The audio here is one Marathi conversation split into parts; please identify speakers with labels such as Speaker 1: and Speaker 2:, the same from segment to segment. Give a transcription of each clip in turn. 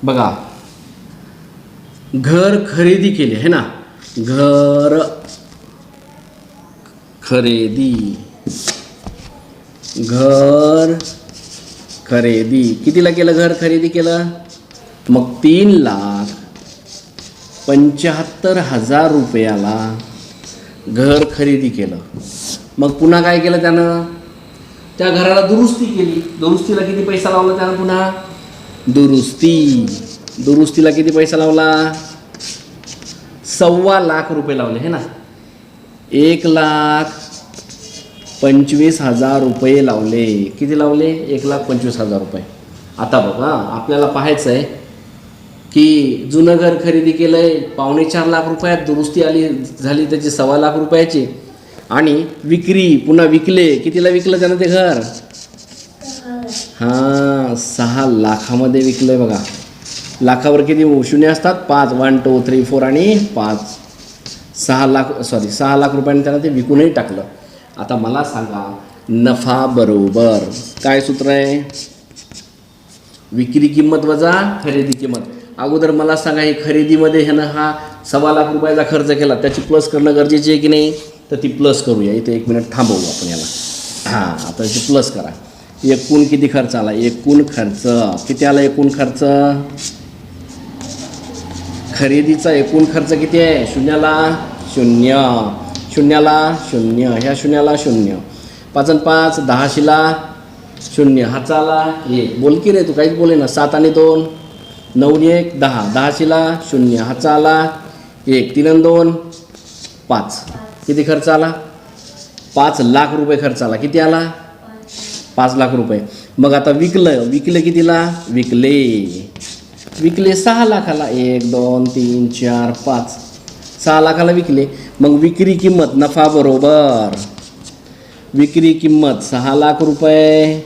Speaker 1: बघा, घर खरेदी केले है ना, घर खरेदी, घर खरेदी कितीला केलं? घर खरेदी केलं मग 3,75,000 रुपयाला घर खरेदी केलं. मग पुन्हा काय केलं त्यानं? त्या घराला दुरुस्ती केली. दुरुस्तीला किती पैसा लावला त्यानं? पुन्हा दुरुस्तीला किती पैसा लावला? 1,25,00,000 रुपये लावले है ना. 1,25,000 रुपये लावले. किती लावले? 1,25,000 रुपये. आता बघा, आपल्याला पाहायचं आहे की जुनं घर खरेदी केलं आहे 4.25 रुपयात, दुरुस्ती झाली त्याची 1,25,000 रुपयाची, आणि पुन्हा विकले. कितीला विकलं त्यानं ते घर? 6 लाखामध्ये विकलंय. बघा, लाखावर किती शून्य असतात? 5, 1 2 3 4 आणि 5, 6 लाख रुपयाने त्यानं ते विकूनही टाकलं. आता मला सांगा, नफा बरोबर काय सूत्र आहे? विक्री किंमत वजा खरेदी किंमत. अगोदर मला सांगा, हे खरेदीमध्ये ह्यानं 1,25,000 रुपयाचा खर्च केला, त्याची प्लस करणं गरजेची आहे की नाही? तर ती प्लस करूया. इथे 1 मिनिट थांबवू आपण याला. आता त्याची प्लस करा. एकूण किती खर्च आला? एकूण खर्च किती आला? एकूण खर्च, खरेदीचा एकूण खर्च किती आहे? शून्याला शून्य, ह्या शून्याला शून्य, 5 आणि 5 10शीला शून्य, हाचा आला 1. बोल की रे, तू काहीच बोले ना. 7 आणि 2 9 आणि 1 10, 10शीला शून्य, हाचा आला 1. 3 आणि 2 5. किती खर्च आला? 5 लाख रुपये खर्च आला. किती आला? 5 लाख रुपये. मग आता विकले कितीला? विकले 6 लाखाला. 1 2 3 4 5, 6 लाखाला विकले. मग विक्री किंमत, नफा बरोबर विक्री किंमत 6 लाख रुपये,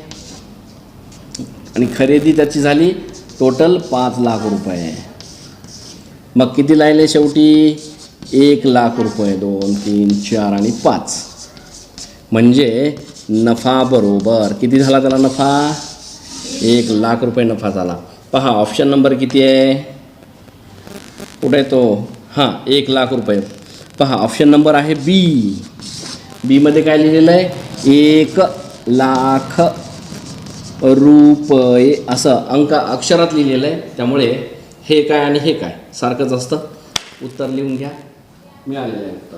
Speaker 1: आणि खरेदी त्याची झाली टोटल 5 लाख रुपये. मग किती राहिले शेवटी? 1 लाख रुपये. 2 3 4 आणि 5, म्हणजे नफा बरोबर किती झाला त्याला नफा? 1 लाख रुपये नफा झाला. पहा, ऑप्शन नंबर किती आहे? कुठे आहे तो? 1 लाख रुपये. पहा, ऑप्शन नंबर आहे बीमध्ये काय लिहिलेलं आहे? 1 लाख रुपये असं अक्षरात लिहिलेलं आहे. त्यामुळे हे काय आणि हे काय सारखंच असतं. उत्तर लिहून घ्या. मिळालेलं आहे उत्तर.